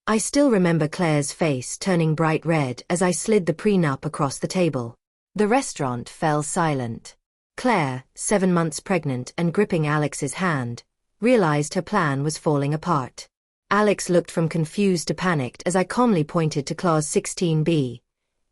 I still remember Claire's face turning bright red as I slid the prenup across the table. The restaurant fell silent. Claire, 7 months pregnant and gripping Alex's hand, realized her plan was falling apart. Alex looked from confused to panicked as I calmly pointed to Clause 16b.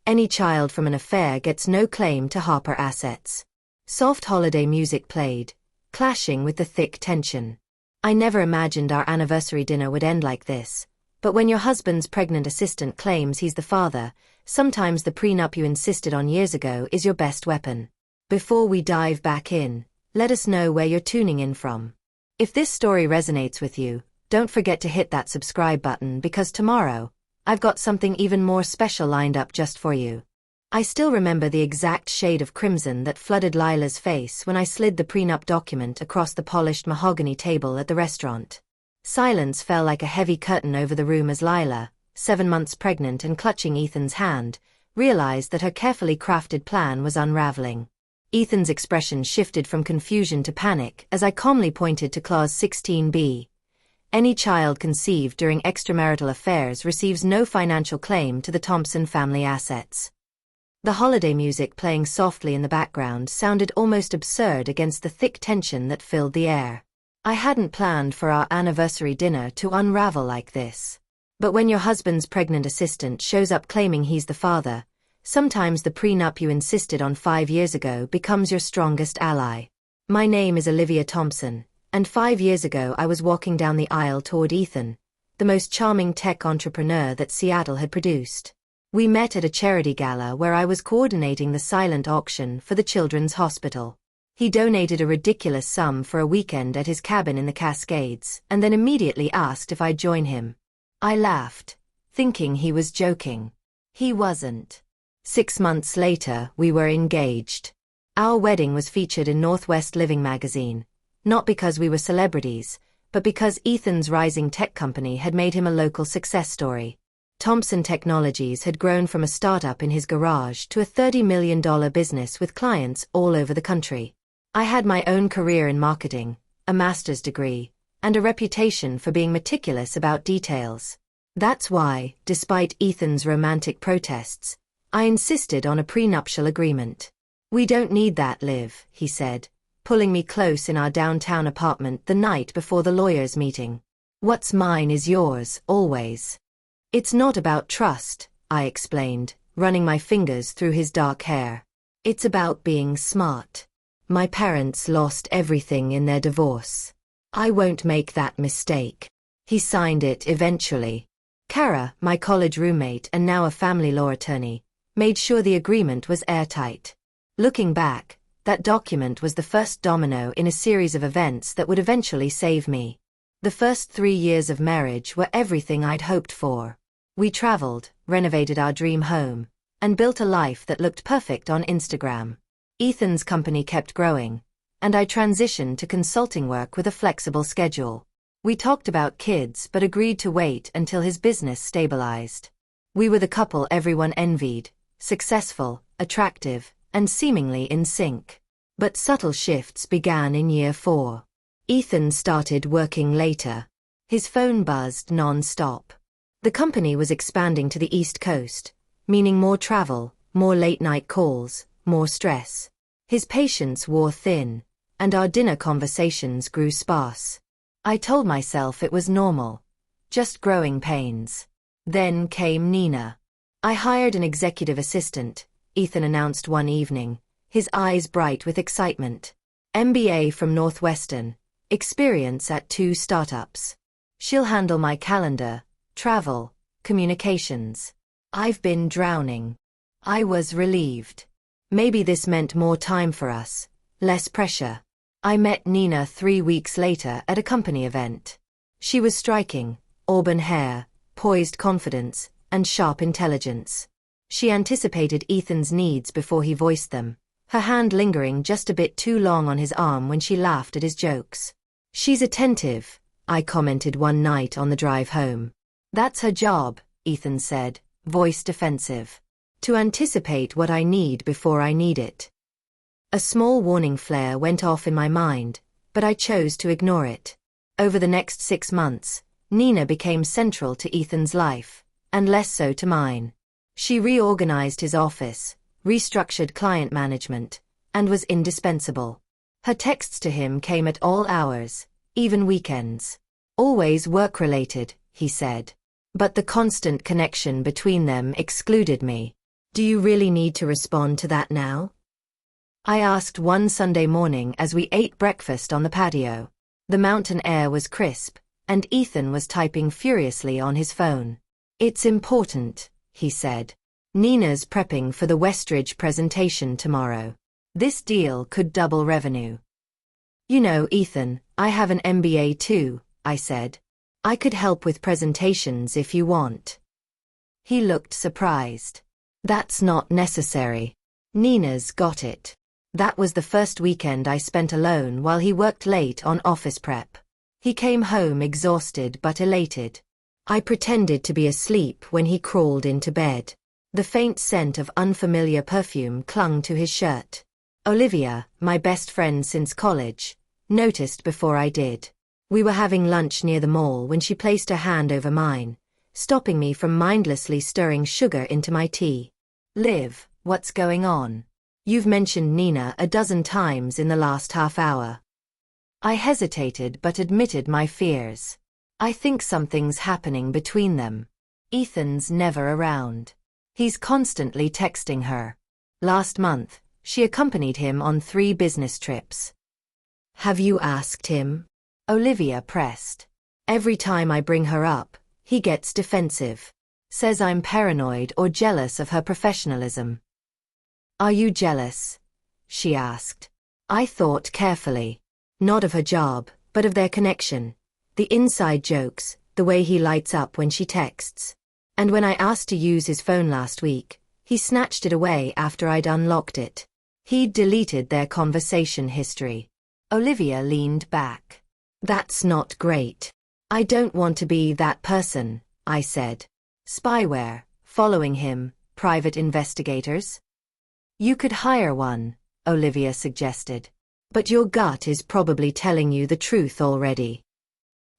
Any child from an affair gets no claim to Harper assets. Soft holiday music played, clashing with the thick tension. I never imagined our anniversary dinner would end like this, but when your husband's pregnant assistant claims he's the father, sometimes the prenup you insisted on years ago is your best weapon. Before we dive back in, let us know where you're tuning in from. If this story resonates with you, don't forget to hit that subscribe button because tomorrow, I've got something even more special lined up just for you. I still remember the exact shade of crimson that flooded Lila's face when I slid the prenup document across the polished mahogany table at the restaurant. Silence fell like a heavy curtain over the room as Lila, 7 months pregnant and clutching Ethan's hand, realized that her carefully crafted plan was unraveling. Ethan's expression shifted from confusion to panic as I calmly pointed to Clause 16b. Any child conceived during extramarital affairs receives no financial claim to the Thompson family assets. The holiday music playing softly in the background sounded almost absurd against the thick tension that filled the air. I hadn't planned for our anniversary dinner to unravel like this. But when your husband's pregnant assistant shows up claiming he's the father, sometimes the prenup you insisted on 5 years ago becomes your strongest ally. My name is Olivia Thompson, and 5 years ago I was walking down the aisle toward Ethan, the most charming tech entrepreneur that Seattle had produced. We met at a charity gala where I was coordinating the silent auction for the Children's Hospital. He donated a ridiculous sum for a weekend at his cabin in the Cascades, and then immediately asked if I'd join him. I laughed, thinking he was joking. He wasn't. 6 months later, we were engaged. Our wedding was featured in Northwest Living magazine, not because we were celebrities, but because Ethan's rising tech company had made him a local success story. Thompson Technologies had grown from a startup in his garage to a $30 million business with clients all over the country. I had my own career in marketing, a master's degree, and a reputation for being meticulous about details. That's why, despite Ethan's romantic protests, I insisted on a prenuptial agreement. "We don't need that, Liv," he said, pulling me close in our downtown apartment the night before the lawyers' meeting. "What's mine is yours, always." "It's not about trust," I explained, running my fingers through his dark hair. "It's about being smart. My parents lost everything in their divorce. I won't make that mistake." He signed it eventually. Kara, my college roommate and now a family law attorney, made sure the agreement was airtight. Looking back, that document was the first domino in a series of events that would eventually save me. The first 3 years of marriage were everything I'd hoped for. We traveled, renovated our dream home, and built a life that looked perfect on Instagram. Ethan's company kept growing, and I transitioned to consulting work with a flexible schedule. We talked about kids but agreed to wait until his business stabilized. We were the couple everyone envied, successful, attractive, and seemingly in sync. But subtle shifts began in year 4. Ethan started working later. His phone buzzed non-stop. The company was expanding to the East Coast, meaning more travel, more late-night calls, more stress. His patience wore thin, and our dinner conversations grew sparse. I told myself it was normal, just growing pains. Then came Nina. "I hired an executive assistant," Ethan announced one evening, his eyes bright with excitement. "MBA from Northwestern, experience at 2 startups. She'll handle my calendar, travel, communications." I've been drowning. I was relieved. Maybe this meant more time for us, less pressure. I met Nina 3 weeks later at a company event. She was striking, auburn hair, poised confidence, and sharp intelligence. She anticipated Ethan's needs before he voiced them, her hand lingering just a bit too long on his arm when she laughed at his jokes. "She's attentive," I commented one night on the drive home. "That's her job," Ethan said, voice defensive. "To anticipate what I need before I need it." A small warning flare went off in my mind, but I chose to ignore it. Over the next 6 months, Nina became central to Ethan's life, and less so to mine. She reorganized his office, restructured client management, and was indispensable. Her texts to him came at all hours, even weekends. Always work-related, he said. But the constant connection between them excluded me. Do you really need to respond to that now? I asked one Sunday morning as we ate breakfast on the patio. The mountain air was crisp, and Ethan was typing furiously on his phone. It's important, he said. Nina's prepping for the Westridge presentation tomorrow. This deal could double revenue. You know, Ethan, I have an MBA too, I said. I could help with presentations if you want. He looked surprised. That's not necessary. Nina's got it. That was the first weekend I spent alone while he worked late on office prep. He came home exhausted but elated. I pretended to be asleep when he crawled into bed. The faint scent of unfamiliar perfume clung to his shirt. Olivia, my best friend since college, noticed before I did. We were having lunch near the mall when she placed her hand over mine, stopping me from mindlessly stirring sugar into my tea. Liv, what's going on? You've mentioned Nina a dozen times in the last half hour. I hesitated but admitted my fears. I think something's happening between them. Ethan's never around. He's constantly texting her. Last month, she accompanied him on 3 business trips. Have you asked him? Olivia pressed. Every time I bring her up, he gets defensive. Says I'm paranoid or jealous of her professionalism. Are you jealous? She asked. I thought carefully. Not of her job, but of their connection. The inside jokes, the way he lights up when she texts. And when I asked to use his phone last week, he snatched it away after I'd unlocked it. He'd deleted their conversation history. Olivia leaned back. That's not great. I don't want to be that person, I said. Spyware, following him, private investigators? You could hire one, Olivia suggested. But your gut is probably telling you the truth already.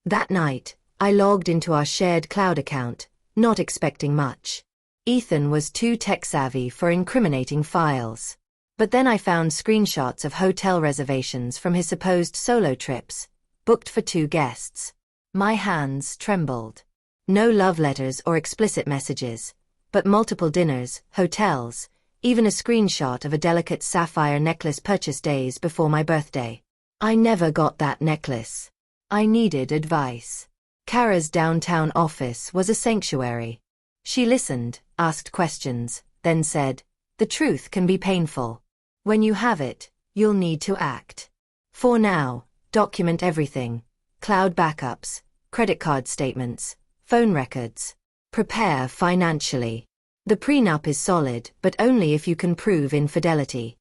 That night, I logged into our shared cloud account, not expecting much. Ethan was too tech-savvy for incriminating files. But then I found screenshots of hotel reservations from his supposed solo trips, booked for 2 guests. My hands trembled. No love letters or explicit messages, but multiple dinners, hotels, even a screenshot of a delicate sapphire necklace purchased days before my birthday. I never got that necklace. I needed advice. Kara's downtown office was a sanctuary. She listened, asked questions, then said, "The truth can be painful. When you have it, you'll need to act. For now, document everything. Cloud backups, credit card statements, phone records. Prepare financially. The prenup is solid, but only if you can prove infidelity."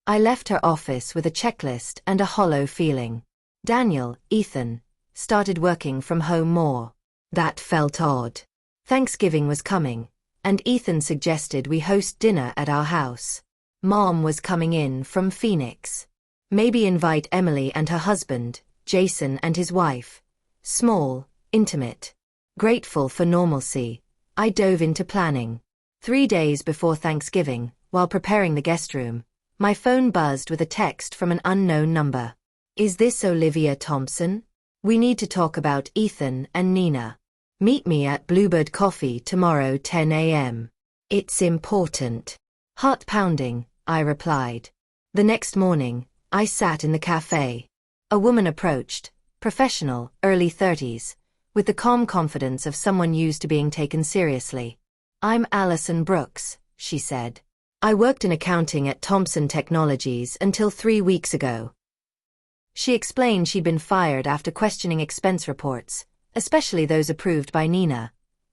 I left her office with a checklist and a hollow feeling. Daniel, Ethan, started working from home more. That felt odd. Thanksgiving was coming, and Ethan suggested we host dinner at our house. Mom was coming in from Phoenix. Maybe invite Emily and her husband, Jason and his wife. Small, intimate. Grateful for normalcy, I dove into planning. 3 days before Thanksgiving, while preparing the guest room, my phone buzzed with a text from an unknown number. Is this Olivia Thompson? We need to talk about Ethan and Nina. Meet me at Bluebird Coffee tomorrow 10 a.m. It's important. Heart pounding, I replied. The next morning, I sat in the cafe. A woman approached, professional, early 30s, with the calm confidence of someone used to being taken seriously. I'm Alison Brooks, she said. I worked in accounting at Thomson Technologies until 3 weeks ago. She explained she'd been fired after questioning expense reports, especially those approved by Nina.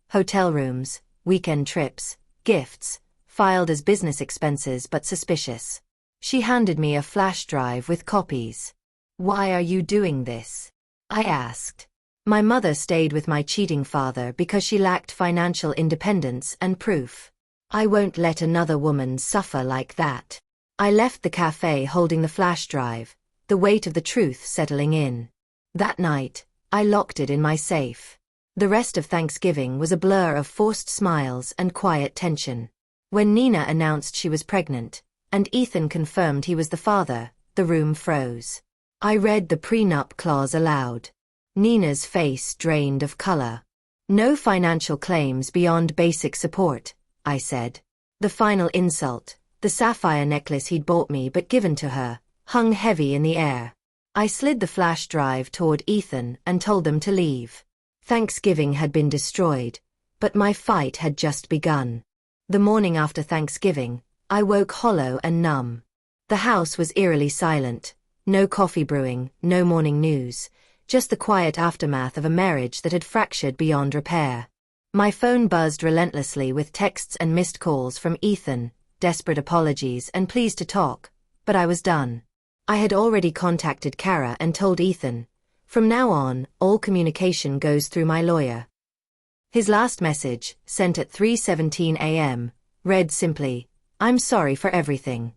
Hotel rooms, weekend trips, gifts, filed as business expenses but suspicious. She handed me a flash drive with copies. Why are you doing this? I asked. My mother stayed with my cheating father because she lacked financial independence and proof. I won't let another woman suffer like that. I left the cafe holding the flash drive, the weight of the truth settling in. That night, I locked it in my safe. The rest of Thanksgiving was a blur of forced smiles and quiet tension. When Nina announced she was pregnant, and Ethan confirmed he was the father, the room froze. I read the prenup clause aloud. Nina's face drained of color. "No financial claims beyond basic support," I said. The final insult, the sapphire necklace he'd bought me but given to her, hung heavy in the air. I slid the flash drive toward Ethan and told them to leave. Thanksgiving had been destroyed, but my fight had just begun. The morning after Thanksgiving, I woke hollow and numb. The house was eerily silent. No coffee brewing, no morning news, just the quiet aftermath of a marriage that had fractured beyond repair. My phone buzzed relentlessly with texts and missed calls from Ethan, desperate apologies and pleas to talk, but I was done. I had already contacted Kara and told Ethan, "From now on, all communication goes through my lawyer." His last message, sent at 3:17 a.m., read simply, "I'm sorry for everything.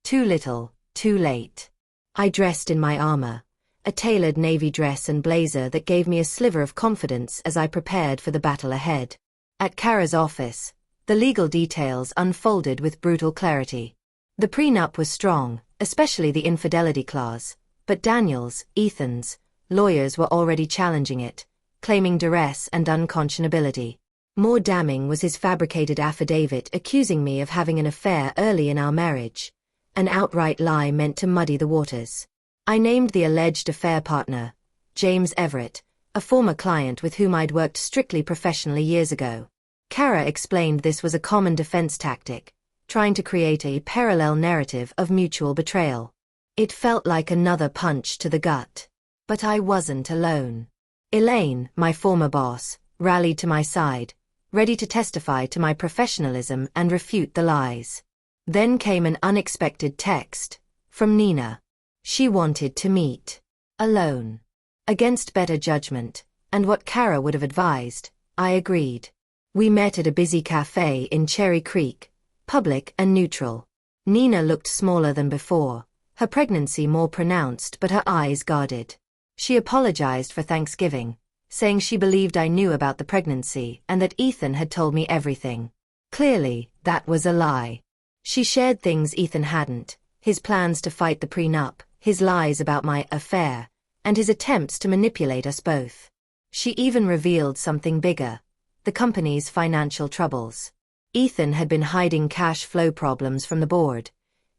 Too little, too late." I dressed in my armor, a tailored navy dress and blazer that gave me a sliver of confidence as I prepared for the battle ahead. At Kara's office, the legal details unfolded with brutal clarity. The prenup was strong, especially the infidelity clause, but Daniel's, Ethan's, lawyers were already challenging it, claiming duress and unconscionability. More damning was his fabricated affidavit accusing me of having an affair early in our marriage, an outright lie meant to muddy the waters. I named the alleged affair partner, James Everett, a former client with whom I'd worked strictly professionally years ago. Kara explained this was a common defense tactic, trying to create a parallel narrative of mutual betrayal. It felt like another punch to the gut. But I wasn't alone. Elaine, my former boss, rallied to my side, ready to testify to my professionalism and refute the lies. Then came an unexpected text from Nina. She wanted to meet alone. Against better judgment, and what Kara would have advised, I agreed. We met at a busy cafe in Cherry Creek, public and neutral. Nina looked smaller than before, her pregnancy more pronounced but her eyes guarded. She apologized for Thanksgiving, saying she believed I knew about the pregnancy and that Ethan had told me everything. Clearly, that was a lie. She shared things Ethan hadn't, his plans to fight the prenup, his lies about my affair, and his attempts to manipulate us both. She even revealed something bigger, the company's financial troubles. Ethan had been hiding cash flow problems from the board,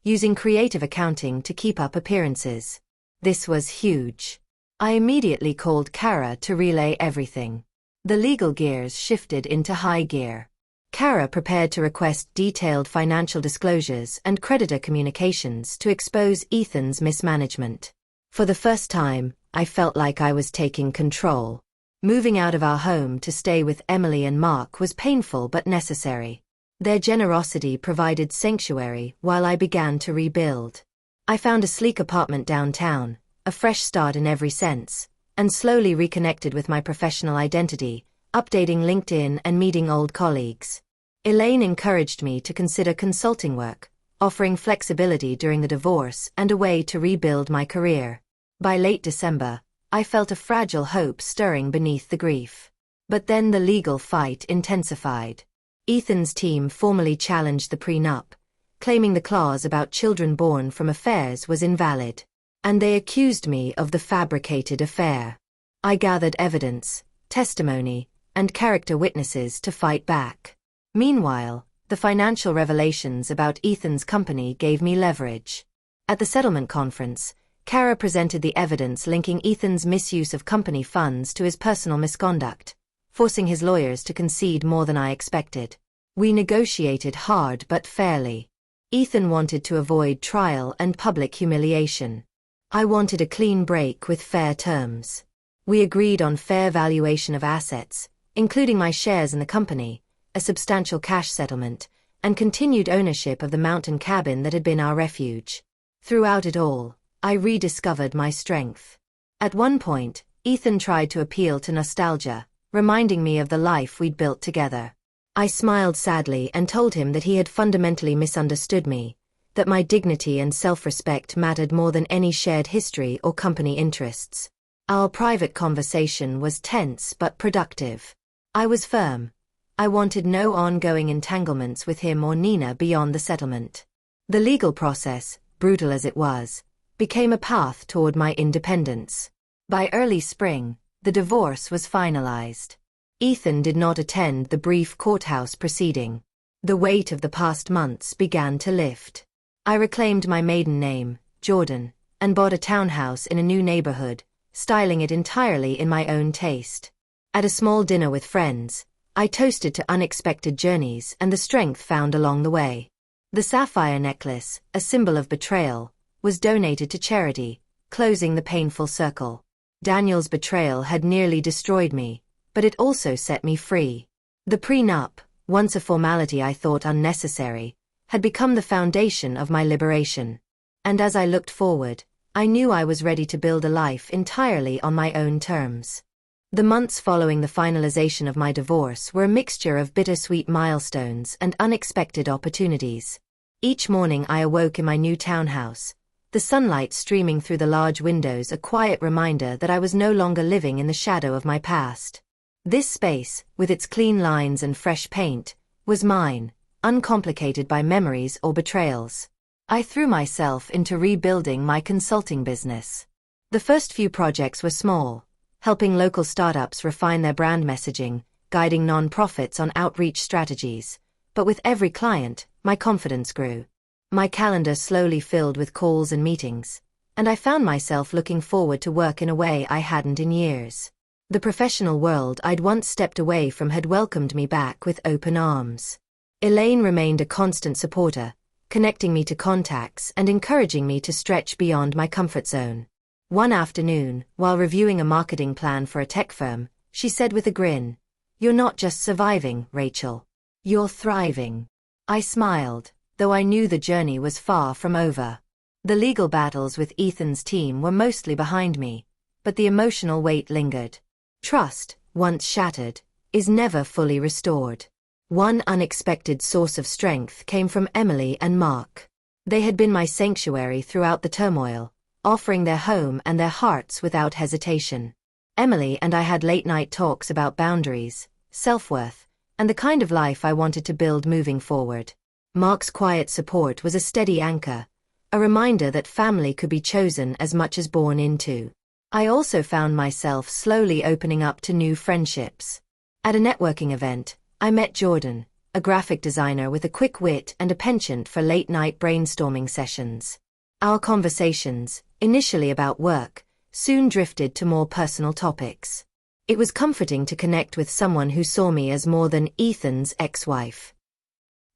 using creative accounting to keep up appearances. This was huge. I immediately called Kara to relay everything. The legal gears shifted into high gear. Kara prepared to request detailed financial disclosures and creditor communications to expose Ethan's mismanagement. For the first time, I felt like I was taking control. Moving out of our home to stay with Emily and Mark was painful but necessary. Their generosity provided sanctuary while I began to rebuild. I found a sleek apartment downtown, a fresh start in every sense, and slowly reconnected with my professional identity, updating LinkedIn and meeting old colleagues. Elaine encouraged me to consider consulting work, offering flexibility during the divorce and a way to rebuild my career. By late December, I felt a fragile hope stirring beneath the grief. But then the legal fight intensified. Ethan's team formally challenged the prenup, claiming the clause about children born from affairs was invalid. And they accused me of the fabricated affair. I gathered evidence, testimony, and character witnesses to fight back. Meanwhile, the financial revelations about Ethan's company gave me leverage. At the settlement conference, Kara presented the evidence linking Ethan's misuse of company funds to his personal misconduct, forcing his lawyers to concede more than I expected. We negotiated hard but fairly. Ethan wanted to avoid trial and public humiliation. I wanted a clean break with fair terms. We agreed on fair valuation of assets, including my shares in the company, a substantial cash settlement, and continued ownership of the mountain cabin that had been our refuge. Throughout it all, I rediscovered my strength. At one point, Ethan tried to appeal to nostalgia, reminding me of the life we'd built together. I smiled sadly and told him that he had fundamentally misunderstood me, that my dignity and self-respect mattered more than any shared history or company interests. Our private conversation was tense but productive. I was firm. I wanted no ongoing entanglements with him or Nina beyond the settlement. The legal process, brutal as it was, became a path toward my independence. By early spring, the divorce was finalized. Ethan did not attend the brief courthouse proceeding. The weight of the past months began to lift. I reclaimed my maiden name, Jordan, and bought a townhouse in a new neighborhood, styling it entirely in my own taste. At a small dinner with friends, I toasted to unexpected journeys and the strength found along the way. The sapphire necklace, a symbol of betrayal, was donated to charity, closing the painful circle. Daniel's betrayal had nearly destroyed me, but it also set me free. The prenup, once a formality I thought unnecessary, had become the foundation of my liberation. And as I looked forward, I knew I was ready to build a life entirely on my own terms. The months following the finalization of my divorce were a mixture of bittersweet milestones and unexpected opportunities. Each morning I awoke in my new townhouse, the sunlight streaming through the large windows, a quiet reminder that I was no longer living in the shadow of my past. This space, with its clean lines and fresh paint, was mine, uncomplicated by memories or betrayals. I threw myself into rebuilding my consulting business. The first few projects were small, helping local startups refine their brand messaging, guiding nonprofits on outreach strategies. But with every client, my confidence grew. My calendar slowly filled with calls and meetings, and I found myself looking forward to work in a way I hadn't in years. The professional world I'd once stepped away from had welcomed me back with open arms. Elaine remained a constant supporter, connecting me to contacts and encouraging me to stretch beyond my comfort zone. One afternoon, while reviewing a marketing plan for a tech firm, she said with a grin, "You're not just surviving, Rachel. You're thriving." I smiled, though I knew the journey was far from over. The legal battles with Ethan's team were mostly behind me, but the emotional weight lingered. Trust, once shattered, is never fully restored. One unexpected source of strength came from Emily and Mark. They had been my sanctuary throughout the turmoil, offering their home and their hearts without hesitation. Emily and I had late-night talks about boundaries, self-worth, and the kind of life I wanted to build moving forward. Mark's quiet support was a steady anchor, a reminder that family could be chosen as much as born into. I also found myself slowly opening up to new friendships. At a networking event, I met Jordan, a graphic designer with a quick wit and a penchant for late-night brainstorming sessions. Our conversations, initially about work, soon drifted to more personal topics. It was comforting to connect with someone who saw me as more than Ethan's ex-wife.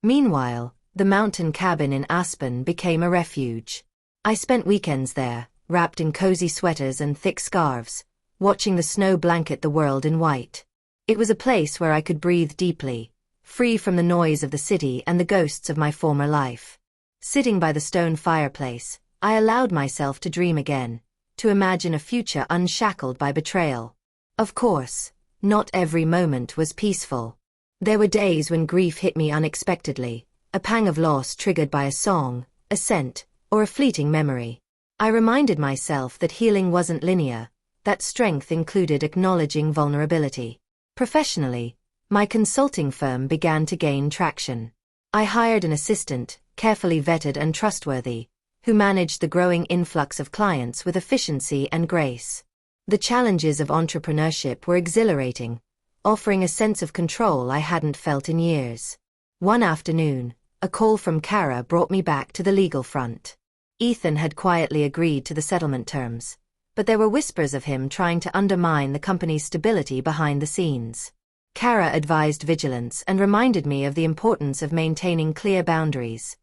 Meanwhile, the mountain cabin in Aspen became a refuge. I spent weekends there, wrapped in cozy sweaters and thick scarves, watching the snow blanket the world in white. It was a place where I could breathe deeply, free from the noise of the city and the ghosts of my former life. Sitting by the stone fireplace, I allowed myself to dream again, to imagine a future unshackled by betrayal. Of course, not every moment was peaceful. There were days when grief hit me unexpectedly, a pang of loss triggered by a song, a scent, or a fleeting memory. I reminded myself that healing wasn't linear, that strength included acknowledging vulnerability. Professionally, my consulting firm began to gain traction. I hired an assistant, carefully vetted and trustworthy, who managed the growing influx of clients with efficiency and grace. The challenges of entrepreneurship were exhilarating, offering a sense of control I hadn't felt in years. One afternoon, a call from Kara brought me back to the legal front. Ethan had quietly agreed to the settlement terms, but there were whispers of him trying to undermine the company's stability behind the scenes. Kara advised vigilance and reminded me of the importance of maintaining clear boundaries,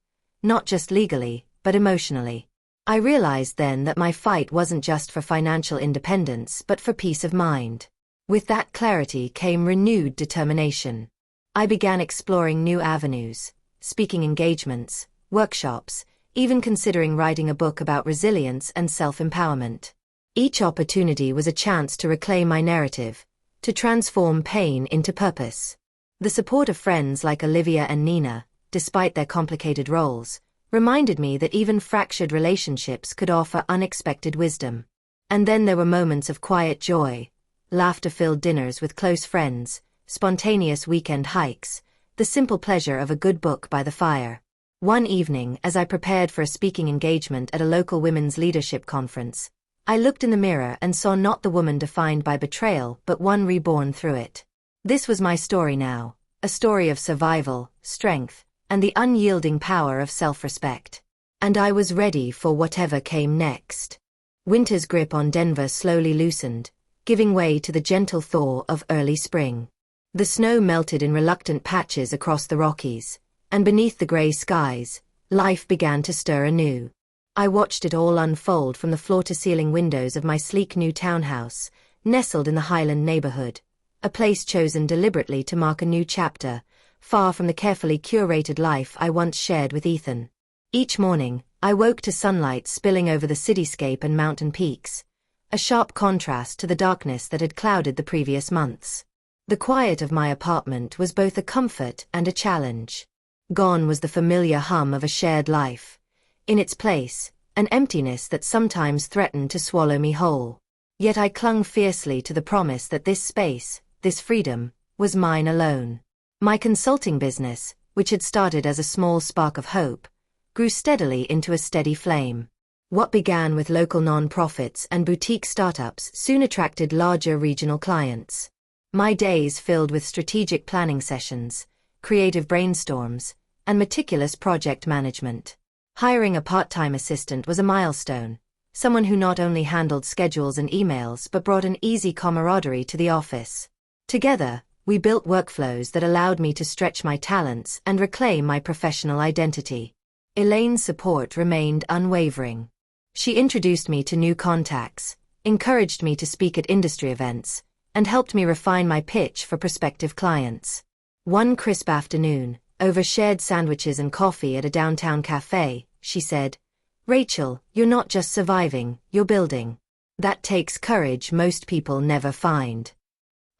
not just legally, but emotionally. I realized then that my fight wasn't just for financial independence but for peace of mind. With that clarity came renewed determination. I began exploring new avenues, speaking engagements, workshops, even considering writing a book about resilience and self-empowerment. Each opportunity was a chance to reclaim my narrative, to transform pain into purpose. The support of friends like Olivia and Nina, despite their complicated roles, reminded me that even fractured relationships could offer unexpected wisdom. And then there were moments of quiet joy, laughter-filled dinners with close friends, spontaneous weekend hikes, the simple pleasure of a good book by the fire. One evening, as I prepared for a speaking engagement at a local women's leadership conference, I looked in the mirror and saw not the woman defined by betrayal but one reborn through it. This was my story now, a story of survival, strength, and the unyielding power of self-respect. And I was ready for whatever came next. Winter's grip on Denver slowly loosened, giving way to the gentle thaw of early spring. The snow melted in reluctant patches across the Rockies, and beneath the gray skies, life began to stir anew. I watched it all unfold from the floor-to-ceiling windows of my sleek new townhouse, nestled in the Highland neighborhood, a place chosen deliberately to mark a new chapter, far from the carefully curated life I once shared with Ethan. Each morning, I woke to sunlight spilling over the cityscape and mountain peaks, a sharp contrast to the darkness that had clouded the previous months. The quiet of my apartment was both a comfort and a challenge. Gone was the familiar hum of a shared life. In its place, an emptiness that sometimes threatened to swallow me whole. Yet I clung fiercely to the promise that this space, this freedom, was mine alone. My consulting business, which had started as a small spark of hope, grew steadily into a steady flame. What began with local non-profits and boutique startups soon attracted larger regional clients. My days filled with strategic planning sessions, creative brainstorms, and meticulous project management. Hiring a part-time assistant was a milestone, someone who not only handled schedules and emails but brought an easy camaraderie to the office. Together, we built workflows that allowed me to stretch my talents and reclaim my professional identity. Elaine's support remained unwavering. She introduced me to new contacts, encouraged me to speak at industry events, and helped me refine my pitch for prospective clients. One crisp afternoon, over shared sandwiches and coffee at a downtown cafe, she said, "Rachel, you're not just surviving, you're building. That takes courage most people never find."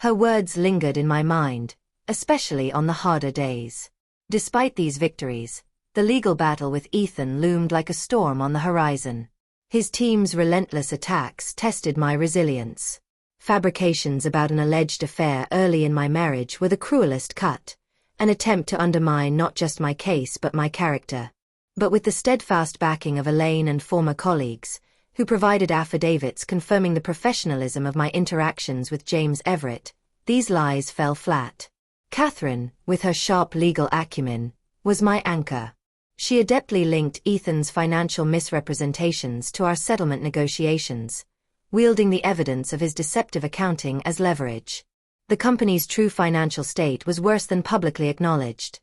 Her words lingered in my mind, especially on the harder days. Despite these victories, the legal battle with Ethan loomed like a storm on the horizon. His team's relentless attacks tested my resilience. Fabrications about an alleged affair early in my marriage were the cruelest cut, an attempt to undermine not just my case but my character. But with the steadfast backing of Elaine and former colleagues, who provided affidavits confirming the professionalism of my interactions with James Everett, these lies fell flat. Catherine, with her sharp legal acumen, was my anchor. She adeptly linked Ethan's financial misrepresentations to our settlement negotiations, wielding the evidence of his deceptive accounting as leverage. The company's true financial state was worse than publicly acknowledged.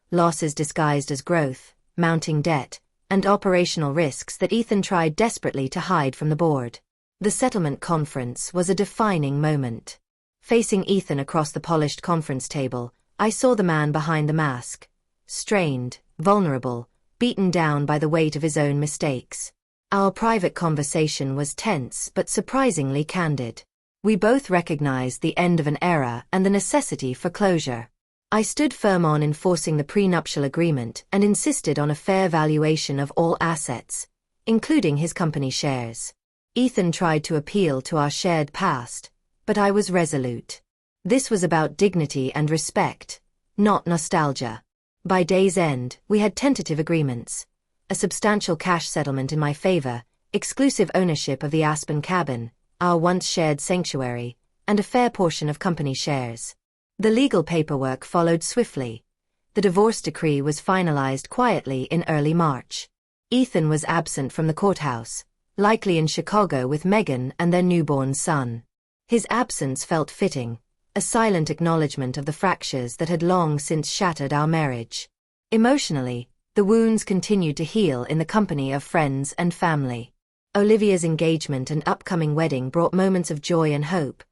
Losses disguised as growth, mounting debt, and operational risks that Ethan tried desperately to hide from the board. The settlement conference was a defining moment. Facing Ethan across the polished conference table, I saw the man behind the mask, strained, vulnerable, beaten down by the weight of his own mistakes. Our private conversation was tense but surprisingly candid. We both recognized the end of an era and the necessity for closure. I stood firm on enforcing the prenuptial agreement and insisted on a fair valuation of all assets, including his company shares. Ethan tried to appeal to our shared past, but I was resolute. This was about dignity and respect, not nostalgia. By day's end, we had tentative agreements, a substantial cash settlement in my favor, exclusive ownership of the Aspen cabin, our once shared sanctuary, and a fair portion of company shares. The legal paperwork followed swiftly. The divorce decree was finalized quietly in early March. Ethan was absent from the courthouse, likely in Chicago with Megan and their newborn son. His absence felt fitting, a silent acknowledgement of the fractures that had long since shattered our marriage. Emotionally, the wounds continued to heal in the company of friends and family. Olivia's engagement and upcoming wedding brought moments of joy and hope,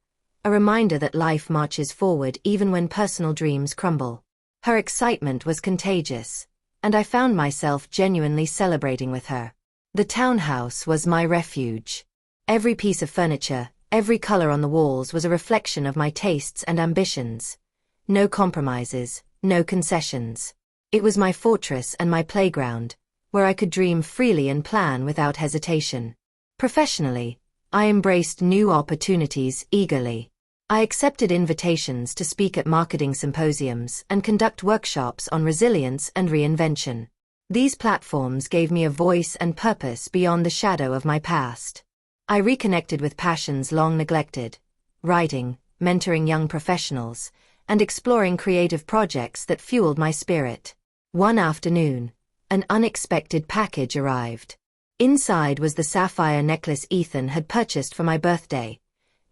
a reminder that life marches forward even when personal dreams crumble. Her excitement was contagious, and I found myself genuinely celebrating with her. The townhouse was my refuge. Every piece of furniture, every color on the walls was a reflection of my tastes and ambitions. No compromises, no concessions. It was my fortress and my playground, where I could dream freely and plan without hesitation. Professionally, I embraced new opportunities eagerly. I accepted invitations to speak at marketing symposiums and conduct workshops on resilience and reinvention. These platforms gave me a voice and purpose beyond the shadow of my past. I reconnected with passions long neglected: writing, mentoring young professionals, and exploring creative projects that fueled my spirit. One afternoon, an unexpected package arrived. Inside was the sapphire necklace Ethan had purchased for my birthday,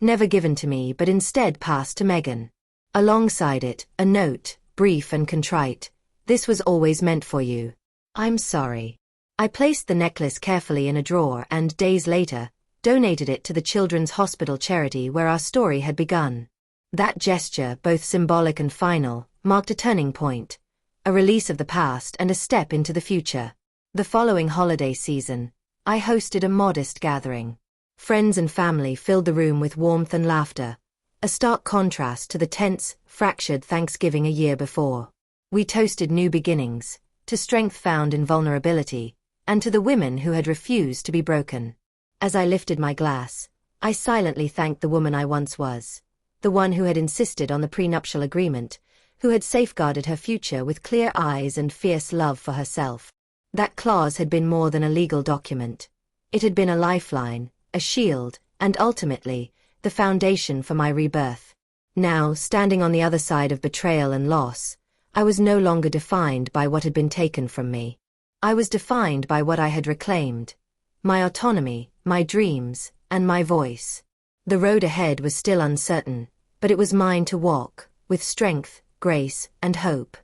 never given to me but instead passed to Megan. Alongside it, a note, brief and contrite: "This was always meant for you. I'm sorry." I placed the necklace carefully in a drawer and, days later, donated it to the Children's Hospital charity where our story had begun. That gesture, both symbolic and final, marked a turning point, a release of the past and a step into the future. The following holiday season, I hosted a modest gathering. Friends and family filled the room with warmth and laughter, a stark contrast to the tense, fractured Thanksgiving a year before. We toasted new beginnings, to strength found in vulnerability, and to the women who had refused to be broken. As I lifted my glass, I silently thanked the woman I once was, the one who had insisted on the prenuptial agreement, who had safeguarded her future with clear eyes and fierce love for herself. That clause had been more than a legal document. It had been a lifeline, a shield, and ultimately, the foundation for my rebirth. Now, standing on the other side of betrayal and loss, I was no longer defined by what had been taken from me. I was defined by what I had reclaimed: my autonomy, my dreams, and my voice. The road ahead was still uncertain, but it was mine to walk, with strength, grace, and hope.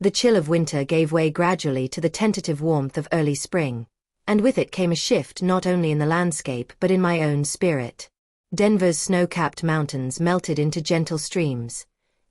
The chill of winter gave way gradually to the tentative warmth of early spring, and with it came a shift not only in the landscape but in my own spirit. Denver's snow-capped mountains melted into gentle streams.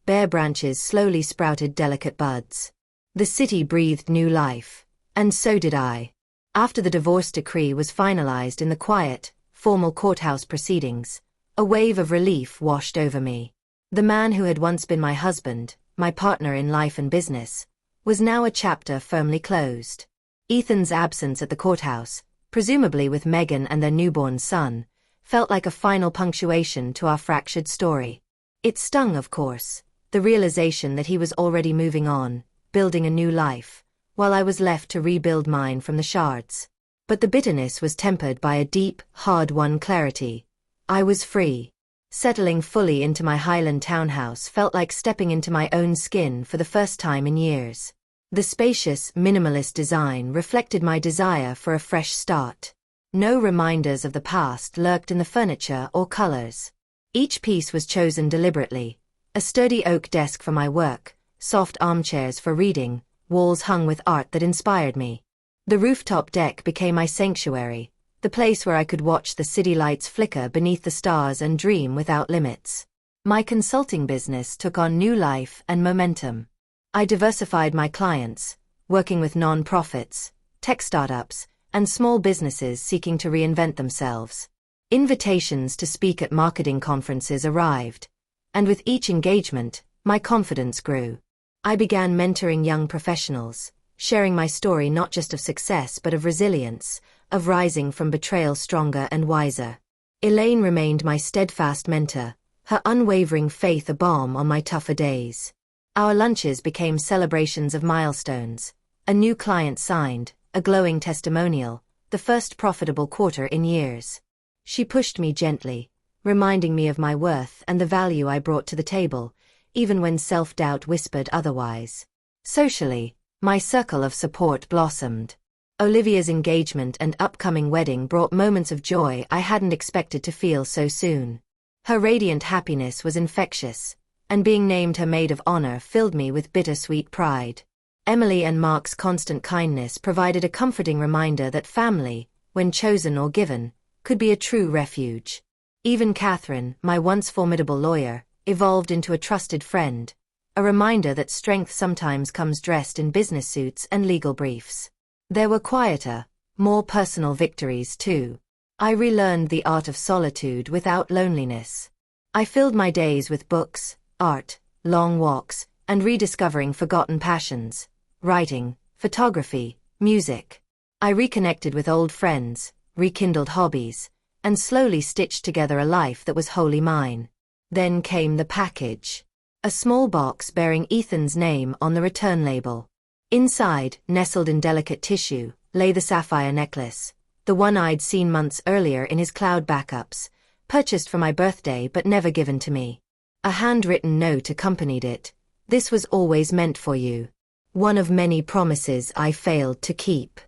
Bare branches slowly sprouted delicate buds. The city breathed new life, and so did I. After the divorce decree was finalized in the quiet, formal courthouse proceedings, a wave of relief washed over me. The man who had once been my husband, my partner in life and business, was now a chapter firmly closed. Ethan's absence at the courthouse, presumably with Megan and their newborn son, felt like a final punctuation to our fractured story. It stung, of course, the realization that he was already moving on, building a new life, while I was left to rebuild mine from the shards. But the bitterness was tempered by a deep, hard-won clarity. I was free. Settling fully into my Highland townhouse felt like stepping into my own skin for the first time in years. The spacious, minimalist design reflected my desire for a fresh start. No reminders of the past lurked in the furniture or colors. Each piece was chosen deliberately: a sturdy oak desk for my work, soft armchairs for reading, walls hung with art that inspired me. The rooftop deck became my sanctuary, the place where I could watch the city lights flicker beneath the stars and dream without limits. My consulting business took on new life and momentum. I diversified my clients, working with non-profits, tech startups, and small businesses seeking to reinvent themselves. Invitations to speak at marketing conferences arrived, and with each engagement, my confidence grew. I began mentoring young professionals, sharing my story not just of success but of resilience, of rising from betrayal stronger and wiser. Elaine remained my steadfast mentor, her unwavering faith a balm on my tougher days. Our lunches became celebrations of milestones: a new client signed, a glowing testimonial, the first profitable quarter in years. She pushed me gently, reminding me of my worth and the value I brought to the table, even when self-doubt whispered otherwise. Socially, my circle of support blossomed. Olivia's engagement and upcoming wedding brought moments of joy I hadn't expected to feel so soon. Her radiant happiness was infectious, and being named her maid of honor filled me with bittersweet pride. Emily and Mark's constant kindness provided a comforting reminder that family, when chosen or given, could be a true refuge. Even Catherine, my once formidable lawyer, evolved into a trusted friend, a reminder that strength sometimes comes dressed in business suits and legal briefs. There were quieter, more personal victories too. I relearned the art of solitude without loneliness. I filled my days with books, art, long walks, and rediscovering forgotten passions: writing, photography, music. I reconnected with old friends, rekindled hobbies, and slowly stitched together a life that was wholly mine. Then came the package. A small box bearing Ethan's name on the return label. Inside, nestled in delicate tissue, lay the sapphire necklace, the one I'd seen months earlier in his cloud backups, purchased for my birthday but never given to me. A handwritten note accompanied it. "This was always meant for you. One of many promises I failed to keep.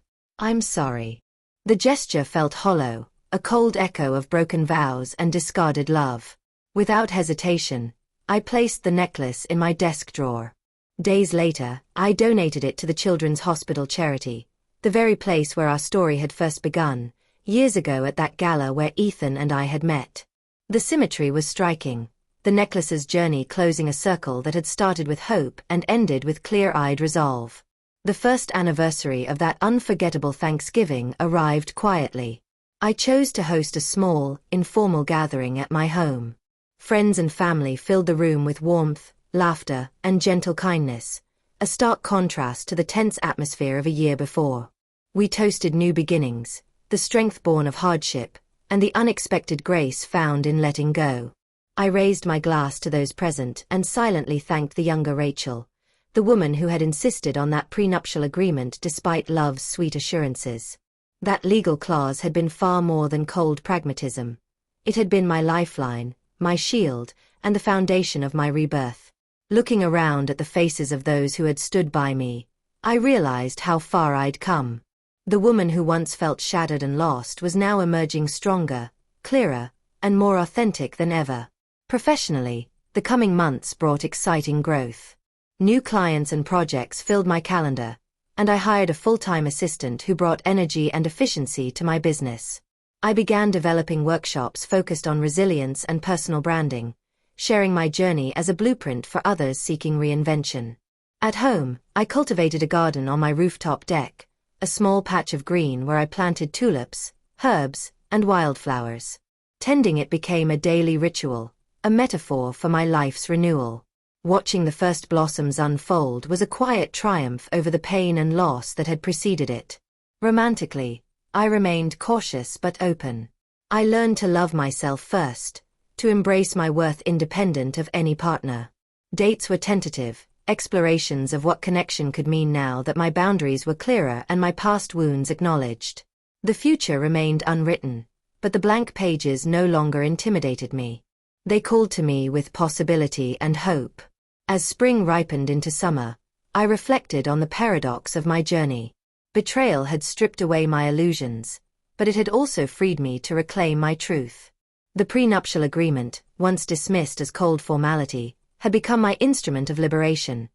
I'm sorry." The gesture felt hollow, a cold echo of broken vows and discarded love. Without hesitation, I placed the necklace in my desk drawer. Days later, I donated it to the Children's Hospital charity, the very place where our story had first begun, years ago at that gala where Ethan and I had met. The symmetry was striking, the necklace's journey closing a circle that had started with hope and ended with clear-eyed resolve. The first anniversary of that unforgettable Thanksgiving arrived quietly. I chose to host a small, informal gathering at my home. Friends and family filled the room with warmth, laughter, and gentle kindness, a stark contrast to the tense atmosphere of a year before. We toasted new beginnings, the strength born of hardship, and the unexpected grace found in letting go. I raised my glass to those present and silently thanked the younger Rachel, the woman who had insisted on that prenuptial agreement despite love's sweet assurances. That legal clause had been far more than cold pragmatism. It had been my lifeline, my shield, and the foundation of my rebirth. Looking around at the faces of those who had stood by me, I realized how far I'd come. The woman who once felt shattered and lost was now emerging stronger, clearer, and more authentic than ever. Professionally, the coming months brought exciting growth. New clients and projects filled my calendar, and I hired a full-time assistant who brought energy and efficiency to my business. I began developing workshops focused on resilience and personal branding, sharing my journey as a blueprint for others seeking reinvention. At home, I cultivated a garden on my rooftop deck, a small patch of green where I planted tulips, herbs, and wildflowers. Tending it became a daily ritual, a metaphor for my life's renewal. Watching the first blossoms unfold was a quiet triumph over the pain and loss that had preceded it. Romantically, I remained cautious but open. I learned to love myself first, to embrace my worth independent of any partner. Dates were tentative, explorations of what connection could mean now that my boundaries were clearer and my past wounds acknowledged. The future remained unwritten, but the blank pages no longer intimidated me. They called to me with possibility and hope. As spring ripened into summer, I reflected on the paradox of my journey. Betrayal had stripped away my illusions, but it had also freed me to reclaim my truth. The prenuptial agreement, once dismissed as cold formality, had become my instrument of liberation,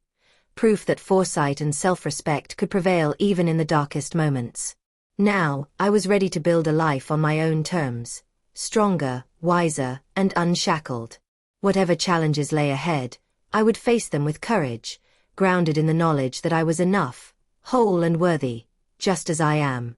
proof that foresight and self-respect could prevail even in the darkest moments. Now, I was ready to build a life on my own terms, stronger, wiser, and unshackled. Whatever challenges lay ahead, I would face them with courage, grounded in the knowledge that I was enough, whole and worthy, just as I am.